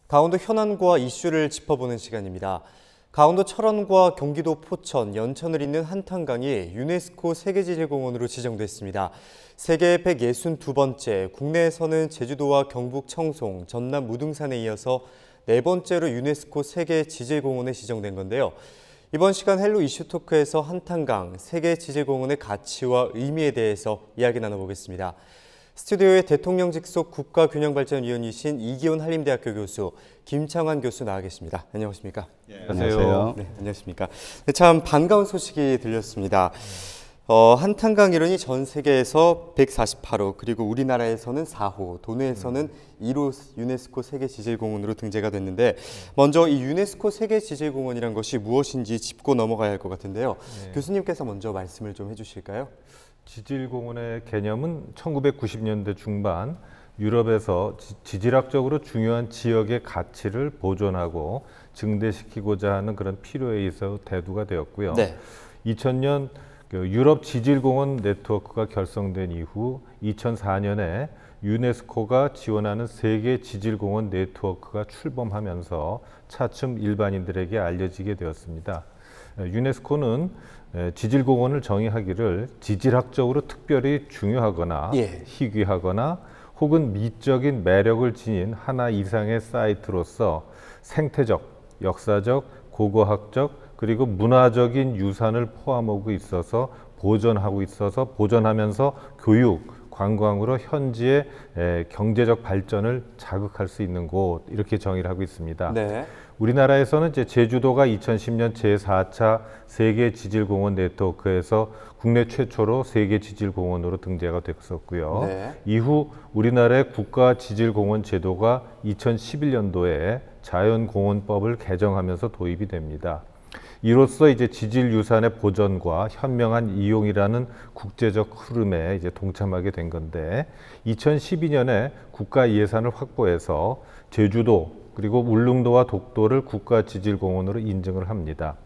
강원도 현안과 이슈를 짚어보는 시간입니다. 강원도 철원과 경기도 포천, 연천을 잇는 한탄강이 유네스코 세계지질공원으로 지정됐습니다. 세계 162번째, 국내에서는 제주도와 경북 청송, 전남 무등산에 이어서 네 번째로 유네스코 세계지질공원에 지정된 건데요. 이번 시간 헬로 이슈 토크에서 한탄강 세계지질공원의 가치와 의미에 대해서 이야기 나눠보겠습니다. 스튜디오에 대통령 직속 국가균형발전위원이신 이기훈 한림대학교 교수, 김창환 교수 나와 계십니다. 안녕하십니까? 네, 안녕하세요. 네, 안녕하십니까? 네, 참 반가운 소식이 들렸습니다. 한탄강 일원이 전 세계에서 148호, 그리고 우리나라에서는 4호, 도내에서는 1호 유네스코 세계지질공원으로 등재가 됐는데, 먼저 이 유네스코 세계지질공원이란 것이 무엇인지 짚고 넘어가야 할 것 같은데요. 네. 교수님께서 먼저 말씀을 좀 해주실까요? 지질공원의 개념은 1990년대 중반 유럽에서 지질학적으로 중요한 지역의 가치를 보존하고 증대시키고자 하는 그런 필요에 의해서 대두가 되었고요. 네. 2000년 유럽 지질공원 네트워크가 결성된 이후 2004년에 유네스코가 지원하는 세계 지질공원 네트워크가 출범하면서 차츰 일반인들에게 알려지게 되었습니다. 유네스코는 지질공원을 정의하기를 지질학적으로 특별히 중요하거나 희귀하거나 혹은 미적인 매력을 지닌 하나 이상의 사이트로서 생태적, 역사적, 고고학적 그리고 문화적인 유산을 포함하고 있어서 보존하면서 교육, 관광으로 현지의 경제적 발전을 자극할 수 있는 곳, 이렇게 정의를 하고 있습니다. 네. 우리나라에서는 이제 제주도가 2010년 제4차 세계지질공원 네트워크에서 국내 최초로 세계지질공원으로 등재가 됐었고요. 네. 이후 우리나라의 국가지질공원 제도가 2011년도에 자연공원법을 개정하면서 도입이 됩니다. 이로써 이제 지질유산의 보전과 현명한 이용이라는 국제적 흐름에 이제 동참하게 된 건데, 2012년에 국가 예산을 확보해서 제주도 그리고 울릉도와 독도를 국가지질공원으로 인증을 합니다.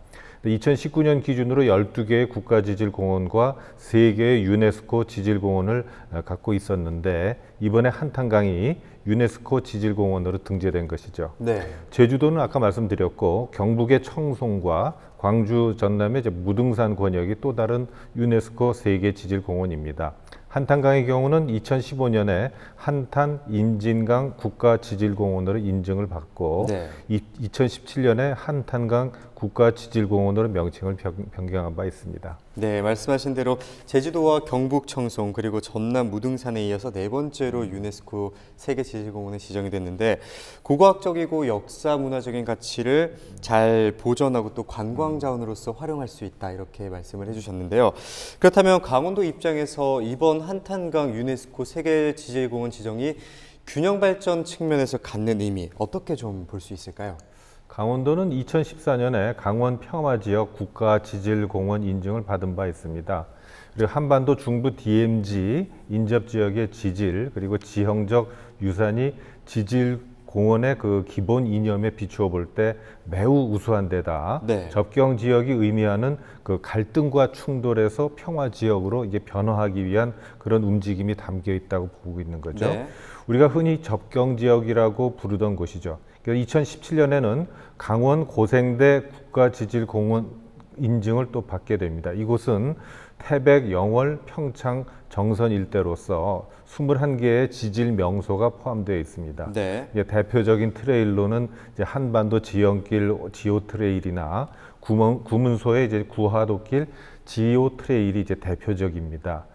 2019년 기준으로 12개의 국가지질공원과 3개의 유네스코 지질공원을 갖고 있었는데, 이번에 한탄강이 유네스코 지질공원으로 등재된 것이죠. 네. 제주도는 아까 말씀드렸고, 경북의 청송과 광주, 전남의 무등산 권역이 또 다른 유네스코 세계 지질공원입니다. 한탄강의 경우는 2015년에 한탄 임진강 국가지질공원으로 인증을 받고, 네. 2017년에 한탄강 국가지질공원으로 명칭을 변경한 바 있습니다. 네, 말씀하신 대로 제주도와 경북 청송 그리고 전남 무등산에 이어서 네 번째로 유네스코 세계지질공원에 지정이 됐는데, 고고학적이고 역사 문화적인 가치를 잘 보존하고 또 관광 자원으로서 활용할 수 있다, 이렇게 말씀을 해주셨는데요. 그렇다면 강원도 입장에서 이번 한탄강 유네스코 세계지질공원 지정이 균형 발전 측면에서 갖는 의미, 어떻게 좀 볼 수 있을까요? 강원도는 2014년에 강원 평화지역 국가지질공원 인증을 받은 바 있습니다. 그리고 한반도 중부 DMZ 인접지역의 지질 그리고 지형적 유산이 지질공원의 그 기본 이념에 비추어 볼 때 매우 우수한 데다, 네. 접경 지역이 의미하는 그 갈등과 충돌에서 평화지역으로 이게 변화하기 위한 그런 움직임이 담겨 있다고 보고 있는 거죠. 네. 우리가 흔히 접경지역이라고 부르던 곳이죠. 2017년에는 강원 고생대 국가지질공원 인증을 또 받게 됩니다. 이곳은 태백, 영월, 평창, 정선 일대로서 21개의 지질 명소가 포함되어 있습니다. 네. 대표적인 트레일로는 이제 한반도 지형길 지오 트레일이나 구문소의 이제 구하도길 지오 트레일이 이제 대표적입니다.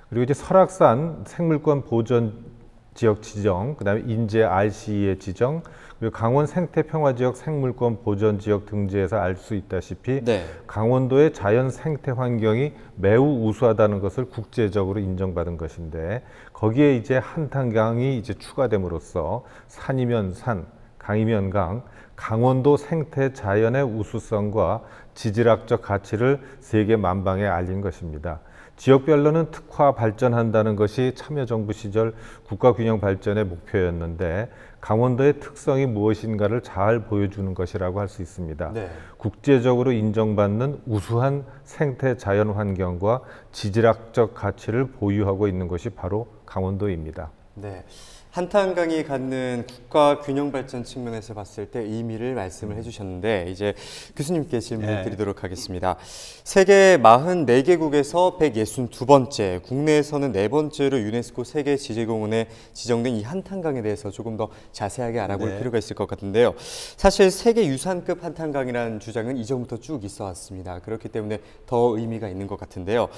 그리고 이제 설악산 생물권 보전 지역 지정, 그다음에 인제 RCE의 지정, 그리고 강원 생태평화지역 생물권 보전지역 등재에서 알 수 있다시피, 네. 강원도의 자연 생태 환경이 매우 우수하다는 것을 국제적으로 인정받은 것인데, 거기에 이제 한탄강이 이제 추가됨으로써 산이면 산, 강이면 강, 강원도 생태 자연의 우수성과 지질학적 가치를 세계 만방에 알린 것입니다. 지역별로는 특화 발전한다는 것이 참여정부 시절 국가균형 발전의 목표였는데, 강원도의 특성이 무엇인가를 잘 보여주는 것이라고 할 수 있습니다. 네. 국제적으로 인정받는 우수한 생태 자연 환경과 지질학적 가치를 보유하고 있는 것이 바로 강원도입니다. 네. 한탄강이 갖는 국가 균형 발전 측면에서 봤을 때 의미를 말씀을 해주셨는데 이제 교수님께 질문을 드리도록 하겠습니다. 세계 44개국에서 162번째, 국내에서는 4번째로 유네스코 세계 지질공원에 지정된 이 한탄강에 대해서 조금 더 자세하게 알아볼 필요가 있을 것 같은데요. 사실 세계 유산급 한탄강이라는 주장은 이전부터 쭉 있어 왔습니다. 그렇기 때문에 더 의미가 있는 것 같은데요.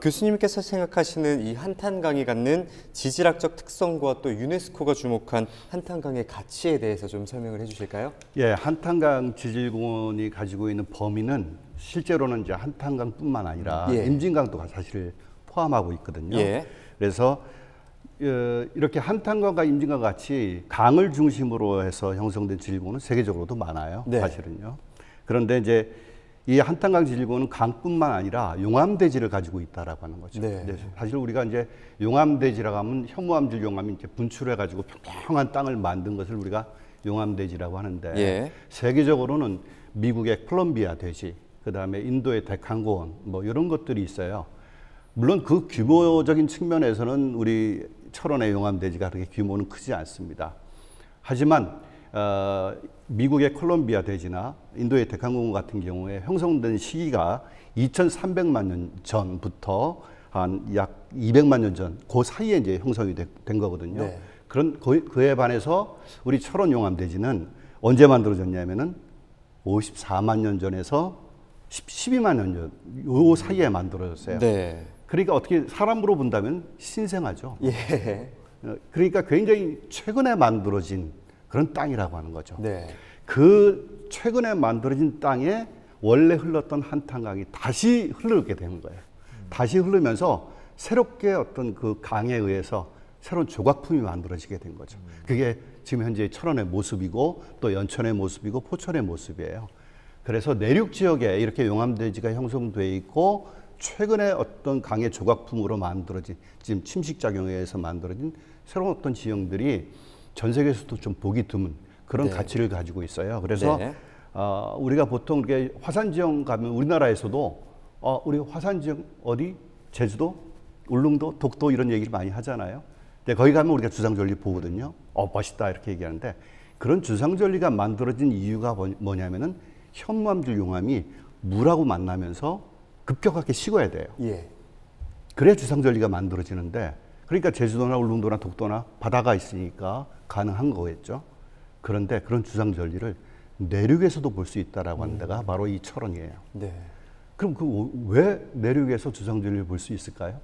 교수님께서 생각하시는 이 한탄강이 갖는 지질학적 특성과 또 유네스코가 주목한 한탄강의 가치에 대해서 좀 설명을 해주실까요? 예, 한탄강 지질공원이 가지고 있는 범위는 실제로는 이제 한탄강뿐만 아니라 임진강도 사실 포함하고 있거든요. 그래서 이렇게 한탄강과 임진강 같이 강을 중심으로 해서 형성된 지질공원은 세계적으로도 많아요. 사실은요. 그런데 이제 이 한탄강 지질공원은 강뿐만 아니라 용암대지를 가지고 있다라고 하는 거죠. 사실 우리가 이제 용암대지라고 하면 현무암질 용암이 이렇게 분출해가지고 평평한 땅을 만든 것을 우리가 용암대지라고 하는데 세계적으로는 미국의 콜롬비아 대지, 그 다음에 인도의 데칸고원 뭐 이런 것들이 있어요. 물론 그 규모적인 측면에서는 우리 철원의 용암대지가 그렇게 규모는 크지 않습니다. 하지만 미국의 콜롬비아 대지나 인도의 데칸고원 같은 경우에 형성된 시기가 2300만 년 전부터 한 약 200만 년 전, 그 사이에 이제 형성이 된 거거든요. 그에 반해서 우리 철원 용암대지는 언제 만들어졌냐면은 54만 년 전에서 12만 년 전, 요 사이에 만들어졌어요. 그러니까 어떻게 사람으로 본다면 신생하죠. 그러니까 굉장히 최근에 만들어진 그런 땅이라고 하는 거죠. 그 최근에 만들어진 땅에 원래 흘렀던 한탄강이 다시 흐르게 되는 거예요. 다시 흐르면서 새롭게 어떤 그 강에 의해서 새로운 조각품이 만들어지게 된 거죠. 그게 지금 현재 철원의 모습이고 또 연천의 모습이고 포천의 모습이에요. 그래서 내륙 지역에 이렇게 용암대지가 형성돼 있고 최근에 어떤 강의 조각품으로 만들어진 지금 침식작용에 의해서 만들어진 새로운 어떤 지형들이 전 세계에서도 좀 보기 드문 그런 가치를 가지고 있어요. 그래서 우리가 보통 이렇게 화산지형 가면 우리나라에서도 우리 화산지형 어디? 제주도? 울릉도? 독도? 이런 얘기를 많이 하잖아요. 근데 거기 가면 우리가 주상절리 보거든요. 멋있다 이렇게 얘기하는데 그런 주상절리가 만들어진 이유가 뭐냐면은 현무암질 용암이 물하고 만나면서 급격하게 식어야 돼요. 그래야 주상절리가 만들어지는데 그러니까 제주도나 울릉도나 독도나 바다가 있으니까 가능한 거겠죠. 그런데 그런 주상절리를 내륙에서도 볼 수 있다라고 하는 데가 바로 이 철원이에요. 그럼 왜 내륙에서 주상절리를 볼 수 있을까요?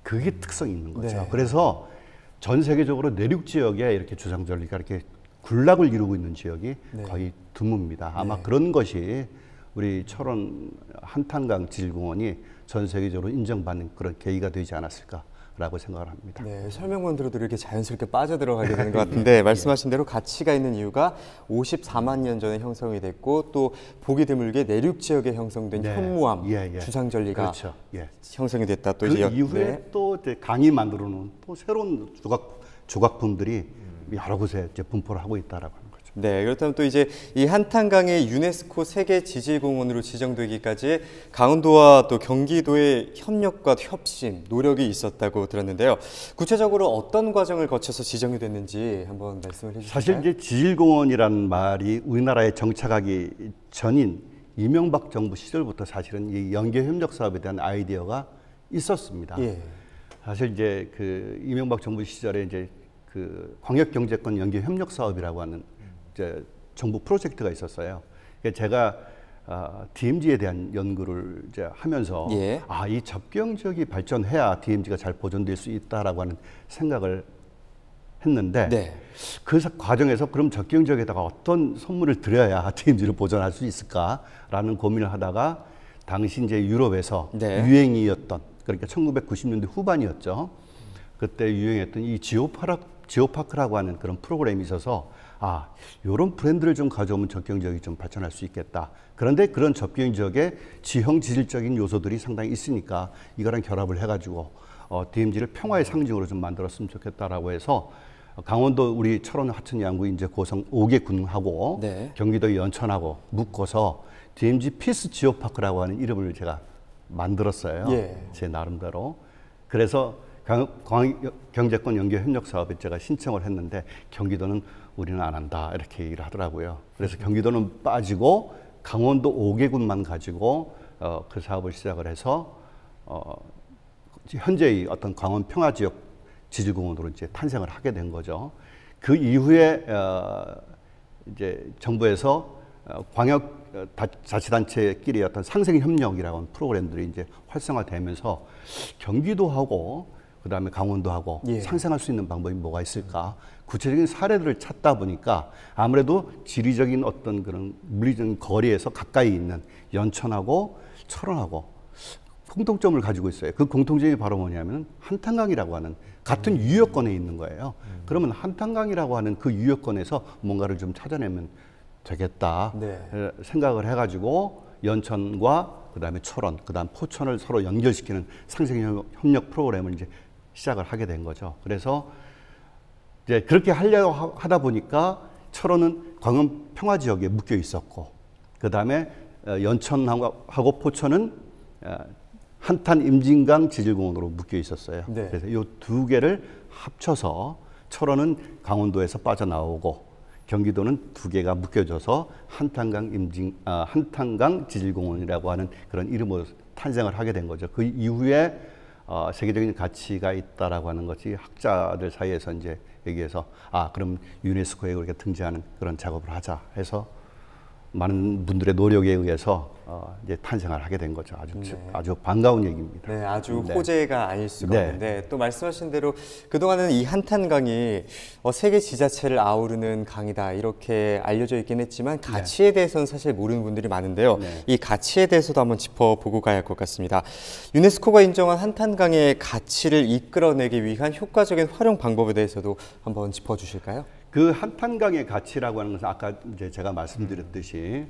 그게 특성이 있는 거죠. 그래서 전 세계적으로 내륙 지역에 이렇게 주상절리가 이렇게 군락을 이루고 있는 지역이 거의 드뭅니다. 아마 그런 것이 우리 철원 한탄강 지질공원이 전 세계적으로 인정받는 그런 계기가 되지 않았을까라고 생각을 합니다. 설명만 들어도 이렇게 자연스럽게 빠져들어가게 되는 것 같은데 말씀하신 대로 가치가 있는 이유가 54만 년 전에 형성이 됐고 또 보기 드물게 내륙 지역에 형성된 현무암 주상절리가 형성이 됐다. 또 그 이후에 또 이제 강이 만들어 놓은 또 새로운 조각품들이 여러 곳에 이제 분포를 하고 있다라고 하는 거죠. 그렇다면 또 이제 이 한탄강이 유네스코 세계 지질공원으로 지정되기까지 강원도와 또 경기도의 협력과 협심, 노력이 있었다고 들었는데요. 구체적으로 어떤 과정을 거쳐서 지정이 됐는지 한번 말씀을 해주실까요? 사실 이제 지질공원이라는 말이 우리나라에 정착하기 전인 이명박 정부 시절부터 사실은 이 연계협력 사업에 대한 아이디어가 있었습니다. 사실 이제 그 이명박 정부 시절에 이제 그 광역경제권 연계협력 사업이라고 하는 이제 정부 프로젝트가 있었어요. 제가 DMZ에 대한 연구를 이제 하면서 이 접경 지역이 발전해야 DMZ가 잘 보존될 수 있다라고 하는 생각을 했는데 그 과정에서 그럼 접경 지역에다가 어떤 선물을 드려야 DMZ를 보존할 수 있을까라는 고민을 하다가 당시 이제 유럽에서 유행이었던 그러니까 1990년대 후반이었죠. 그때 유행했던 이 지오파크라고 하는 그런 프로그램이 있어서 이런 브랜드를 좀 가져오면 접경 지역이 좀 발전할 수 있겠다. 그런데 그런 접경 지역에 지형 지질적인 요소들이 상당히 있으니까 이거랑 결합을 해가지고 DMZ를 평화의 상징으로 좀 만들었으면 좋겠다라고 해서 강원도 우리 철원 하천 양구 이제 고성 5개 군하고 경기도 연천하고 묶어서 DMZ 피스 지오파크라고 하는 이름을 제가 만들었어요. 제 나름대로. 그래서 경제권 연계 협력 사업에 제가 신청을 했는데 경기도는 우리는 안 한다 이렇게 얘기를 하더라고요. 그래서 경기도는 빠지고 강원도 5개군만 가지고 그 사업을 시작을 해서 현재의 어떤 강원 평화 지역 지질공원으로 이제 탄생을 하게 된 거죠. 그 이후에 이제 정부에서 광역 자치단체끼리 어떤 상생 협력이라고 하는 프로그램들이 이제 활성화되면서 경기도하고 그다음에 강원도하고 예. 상생할 수 있는 방법이 뭐가 있을까? 구체적인 사례들을 찾다 보니까 아무래도 지리적인 어떤 그런 물리적인 거리에서 가까이 있는 연천하고 철원하고 공통점을 가지고 있어요. 그 공통점이 바로 뭐냐면 한탄강이라고 하는 같은 유역권에 있는 거예요. 그러면 한탄강이라고 하는 그 유역권에서 뭔가를 좀 찾아내면 되겠다 네. 생각을 해가지고 연천과 그다음에 철원, 그다음 포천을 서로 연결시키는 상생 협력 프로그램을 이제 시작을 하게 된 거죠. 그래서 이제 그렇게 하려고 하다 보니까 철원은 광원 평화 지역에 묶여 있었고, 그다음에 연천하고 포천은 한탄 임진강 지질공원으로 묶여 있었어요. 네. 그래서 이 두 개를 합쳐서 철원은 강원도에서 빠져나오고 경기도는 두 개가 묶여져서 한탄강 지질공원이라고 하는 그런 이름으로 탄생을 하게 된 거죠. 그 이후에 세계적인 가치가 있다라고 하는 것이 학자들 사이에서 이제 얘기해서 그럼 유네스코에 우리가 등재하는 그런 작업을 하자 해서 많은 분들의 노력에 의해서 이제 탄생을 하게 된 거죠. 아주 반가운 얘기입니다. 네, 아주 호재가 아닐 수가 없는데 또 말씀하신 대로 그동안은 이 한탄강이 세계 지자체를 아우르는 강이다 이렇게 알려져 있긴 했지만 가치에 대해서는 사실 모르는 분들이 많은데요. 이 가치에 대해서도 한번 짚어보고 가야 할 것 같습니다. 유네스코가 인정한 한탄강의 가치를 이끌어내기 위한 효과적인 활용 방법에 대해서도 한번 짚어주실까요? 그 한탄강의 가치라고 하는 것은 아까 이제 제가 말씀드렸듯이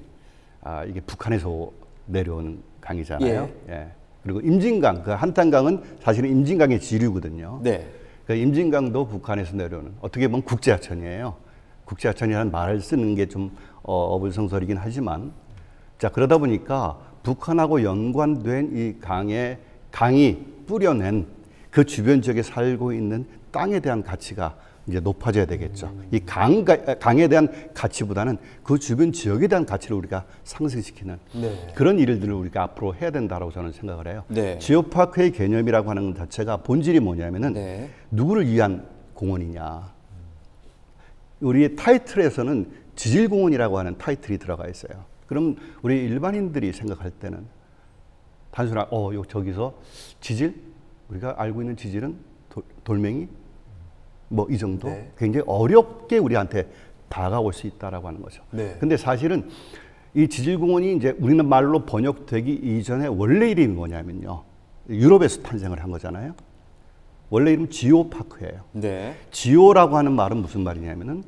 이게 북한에서 내려오는 강이잖아요. 예. 그리고 임진강, 그 한탄강은 사실은 임진강의 지류거든요. 네. 그 임진강도 북한에서 내려오는 어떻게 보면 국제하천이에요. 국제하천이라는 말을 쓰는 게 좀 어불성설이긴 하지만 자 그러다 보니까 북한하고 연관된 이 강이 뿌려낸 그 주변 지역에 살고 있는 땅에 대한 가치가 이제 높아져야 되겠죠. 이 강에 대한 가치보다는 그 주변 지역에 대한 가치를 우리가 상승시키는 그런 일들을 우리가 앞으로 해야 된다고 저는 생각을 해요. 지오파크의 개념이라고 하는 것 자체가 본질이 뭐냐면은 누구를 위한 공원이냐. 우리의 타이틀에서는 지질공원이라고 하는 타이틀이 들어가 있어요. 그럼 우리 일반인들이 생각할 때는 단순한 저기서 지질? 우리가 알고 있는 지질은 돌멩이? 뭐 이 정도 굉장히 어렵게 우리한테 다가올 수 있다라고 하는 거죠. 근데 사실은 이 지질공원이 이제 우리는 말로 번역되기 이전에 원래 이름이 뭐냐면요. 유럽에서 탄생을 한 거잖아요. 원래 이름 지오파크예요. 지오라고 하는 말은 무슨 말이냐면은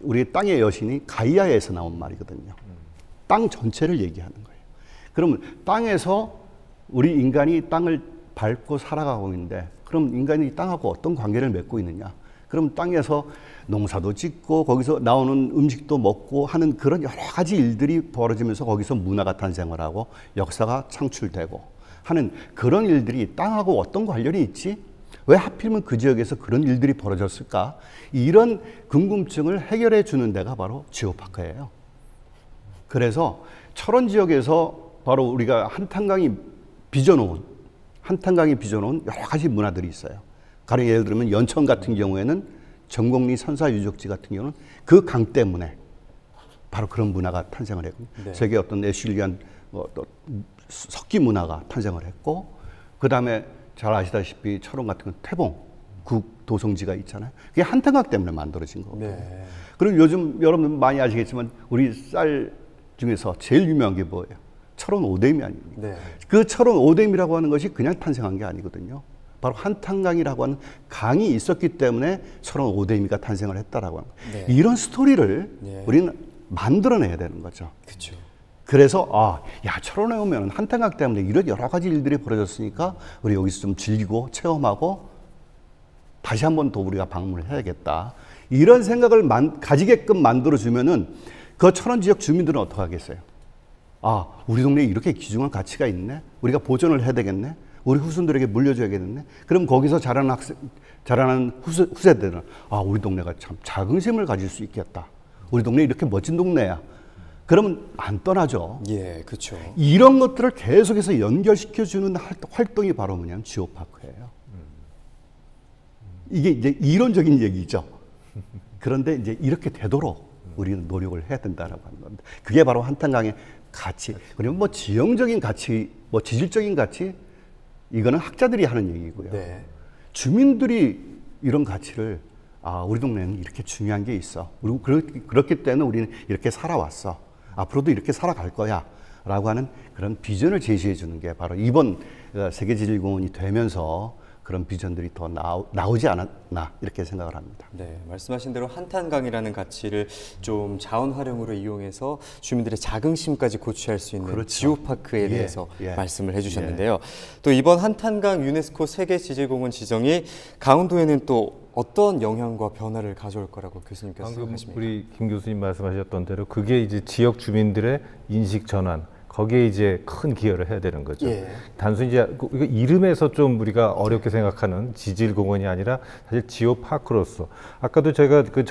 우리 땅의 여신이 가이아에서 나온 말이거든요. 땅 전체를 얘기하는 거예요. 그러면 땅에서 우리 인간이 땅을 밟고 살아가고 있는데 그럼 인간이 땅하고 어떤 관계를 맺고 있느냐? 그럼 땅에서 농사도 짓고 거기서 나오는 음식도 먹고 하는 그런 여러 가지 일들이 벌어지면서 거기서 문화가 탄생을 하고 역사가 창출되고 하는 그런 일들이 땅하고 어떤 관련이 있지? 왜 하필이면 그 지역에서 그런 일들이 벌어졌을까? 이런 궁금증을 해결해 주는 데가 바로 지오파크예요. 그래서 철원 지역에서 바로 우리가 한탄강이 빚어놓은 여러 가지 문화들이 있어요. 가령 예를 들면 연천 같은 경우에는 전곡리 선사 유적지 같은 경우는 그 강 때문에 바로 그런 문화가 탄생을 했고 세계 어떤 애슐리안 석기 문화가 탄생을 했고 그 다음에 잘 아시다시피 철원 같은 건 태봉 국도성지가 있잖아요. 그게 한탄강 때문에 만들어진 거고. 그리고 요즘 여러분 많이 아시겠지만 우리 쌀 중에서 제일 유명한 게 뭐예요? 철원 오댐이 아닙니까? 그 철원 오댐이라고 하는 것이 그냥 탄생한 게 아니거든요. 바로 한탄강이라고 하는 강이 있었기 때문에 철원 오댐이가 탄생을 했다라고 하는 거예요. 이런 스토리를 우리는 만들어내야 되는 거죠. 그래서 철원에 오면 한탄강 때문에 이런 여러 가지 일들이 벌어졌으니까 우리 여기서 좀 즐기고 체험하고 다시 한번 더 우리가 방문을 해야겠다. 이런 생각을 가지게끔 만들어주면은 그 철원 지역 주민들은 어떻게 하겠어요? 우리 동네에 이렇게 귀중한 가치가 있네. 우리가 보존을 해야 되겠네. 우리 후손들에게 물려줘야겠네. 그럼 거기서 자라는 후세들은 우리 동네가 참 자긍심을 가질 수 있겠다. 우리 동네 이렇게 멋진 동네야. 그러면 안 떠나죠. 예, 그렇죠. 이런 것들을 계속해서 연결시켜주는 활동이 바로 뭐냐면 지오파크예요. 이게 이제 이론적인 얘기죠. 그런데 이제 이렇게 되도록 우리는 노력을 해야 된다라고 하는 겁니다. 그게 바로 한탄강의 가치. 그리고 뭐 지형적인 가치, 뭐 지질적인 가치, 이거는 학자들이 하는 얘기고요. 네. 주민들이 이런 가치를 우리 동네는 이렇게 중요한 게 있어. 그리고 그렇기 때문에 우리는 이렇게 살아왔어. 앞으로도 이렇게 살아갈 거야. 라고 하는 그런 비전을 제시해 주는 게 바로 이번 세계지질공원이 되면서 그런 비전들이 더 나오지 않았나 이렇게 생각을 합니다. 네, 말씀하신 대로 한탄강이라는 가치를 좀 자원 활용으로 이용해서 주민들의 자긍심까지 고취할 수 있는 그렇죠. 지오파크에 대해서 말씀을 해주셨는데요. 또 이번 한탄강 유네스코 세계지질공원 지정이 강원도에는 또 어떤 영향과 변화를 가져올 거라고 교수님께서 생각하십니까? 우리 김 교수님 말씀하셨던 대로 그게 이제 지역 주민들의 인식 전환, 거기에 이제 큰 기여를 해야 되는 거죠. 예. 단순히 이제 이름에서 좀 우리가 어렵게 생각하는 지질공원이 아니라 사실 지오파크로서 아까도 제가 그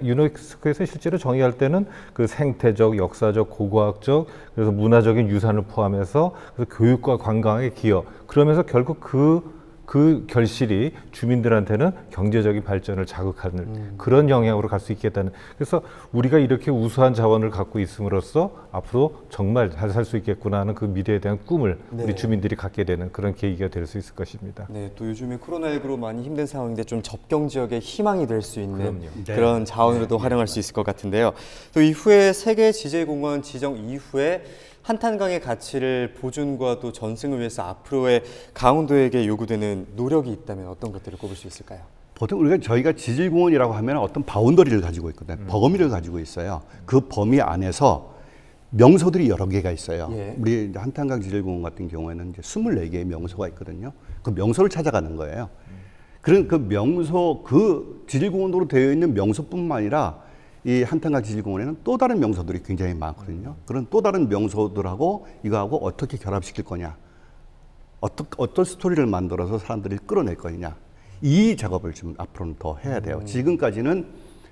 유네스코에서 실제로 정의할 때는 그 생태적, 역사적, 고고학적, 그래서 문화적인 유산을 포함해서 그래서 교육과 관광의 기여, 그러면서 결국 그 결실이 주민들한테는 경제적인 발전을 자극하는 그런 영향으로 갈 수 있겠다는. 그래서 우리가 이렇게 우수한 자원을 갖고 있음으로써 앞으로 정말 잘 살 수 있겠구나 하는 그 미래에 대한 꿈을 우리 주민들이 갖게 되는 그런 계기가 될 수 있을 것입니다. 네, 또 요즘에 코로나19로 많이 힘든 상황인데 좀 접경 지역의 희망이 될 수 있는 그런 자원으로도 활용할 수 있을 것 같은데요. 또 이후에 세계지질공원 지정 이후에 한탄강의 가치를 보존과 또 전승을 위해서 앞으로의 강원도에게 요구되는 노력이 있다면 어떤 것들을 꼽을 수 있을까요? 보통 저희가 지질공원이라고 하면 어떤 바운더리를 가지고 있거든요. 범위를 가지고 있어요. 그 범위 안에서 명소들이 여러 개가 있어요. 예. 우리 한탄강 지질공원 같은 경우에는 이제 24개의 명소가 있거든요. 그 명소를 찾아가는 거예요. 그런 그 명소, 그 지질공원으로 되어 있는 명소뿐만 아니라 이 한탄강 지질공원에는 또 다른 명소들이 굉장히 많거든요. 그런 또 다른 명소들하고 이거하고 어떻게 결합시킬 거냐, 어떤 스토리를 만들어서 사람들이 끌어낼 거냐, 이 작업을 좀 앞으로는 더 해야 돼요. 지금까지는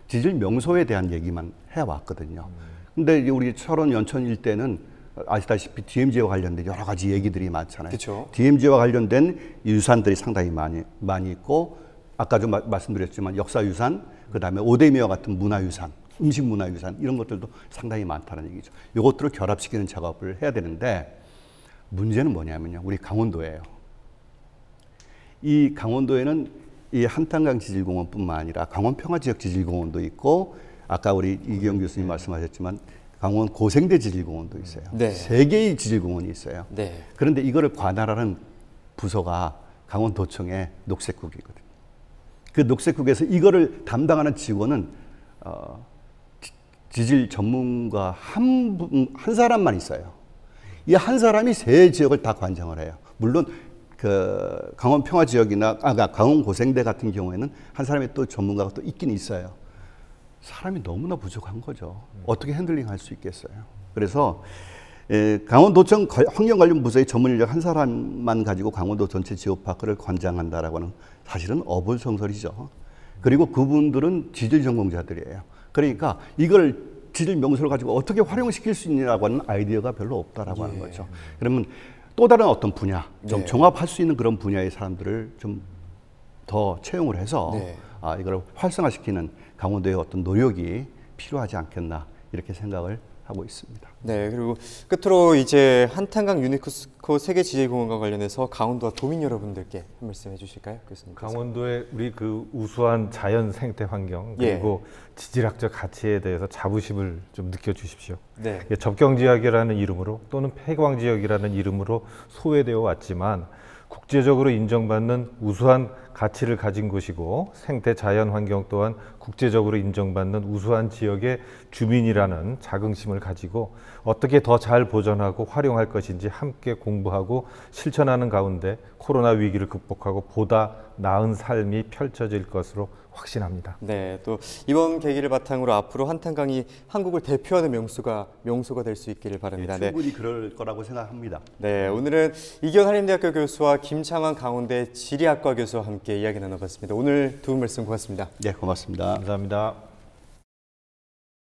지질 명소에 대한 얘기만 해왔거든요. 근데 우리 철원 연천 일대는 아시다시피 DMZ와 관련된 여러 가지 얘기들이 많잖아요. 그쵸. DMZ와 관련된 유산들이 상당히 많이 있고, 아까도 말씀드렸지만 역사유산, 그 다음에 오대미와 같은 문화유산, 음식문화유산 이런 것들도 상당히 많다는 얘기죠. 이것들을 결합시키는 작업을 해야 되는데 문제는 뭐냐면요. 우리 강원도예요. 이 강원도에는 이 한탄강 지질공원뿐만 아니라 강원평화지역 지질공원도 있고, 아까 우리 이기영 교수님 말씀하셨지만 강원 고생대 지질공원도 있어요. 네. 3개의 지질공원이 있어요. 네. 그런데 이거를 관할하는 부서가 강원도청의 녹색국이거든요. 그 녹색국에서 이거를 담당하는 직원은 지질 전문가 한 사람만 있어요. 이 한 사람이 3지역을 다 관장을 해요. 물론 그 강원 평화 지역이나 강원 고생대 같은 경우에는 한 사람의 또 전문가가 또 있긴 있어요. 사람이 너무나 부족한 거죠. 어떻게 핸들링 할 수 있겠어요. 그래서 강원도청 환경관련부서의 전문 인력 한 사람만 가지고 강원도 전체 지오파크를 관장한다라고 하는 사실은 어불성설이죠. 그리고 그분들은 지질 전공자들이에요. 그러니까 이걸 지질 명소를 가지고 어떻게 활용시킬 수 있냐고 하는 아이디어가 별로 없다라고 하는 거죠. 그러면 또 다른 어떤 분야, 좀 종합할 수 있는 그런 분야의 사람들을 좀 더 채용을 해서 이걸 활성화시키는 강원도의 어떤 노력이 필요하지 않겠나 이렇게 생각을 하고 있습니다. 네, 그리고 끝으로 이제 한탄강 유네스코 세계지질공원과 관련해서 강원도와 도민 여러분들께 한 말씀 해주실까요, 교수님? 강원도의 우리 그 우수한 자연 생태 환경 그리고 지질학적 가치에 대해서 자부심을 좀 느껴주십시오. 네. 접경지역이라는 이름으로 또는 폐광지역이라는 이름으로 소외되어 왔지만 국제적으로 인정받는 우수한 가치를 가진 곳이고 생태 자연 환경 또한 국제적으로 인정받는 우수한 지역의 주민이라는 자긍심을 가지고 어떻게 더 잘 보존하고 활용할 것인지 함께 공부하고 실천하는 가운데 코로나 위기를 극복하고 보다 나은 삶이 펼쳐질 것으로 확신합니다. 네, 또 이번 계기를 바탕으로 앞으로 한탄강이 한국을 대표하는 명소가 될 수 있기를 바랍니다. 네, 충분히 그럴 거라고 생각합니다. 네, 오늘은 이기원 한림대학교 교수와 김창환 강원대 지리학과 교수와 함께 이야기 나눠봤습니다. 오늘 두 분 말씀 고맙습니다. 네, 고맙습니다. 감사합니다.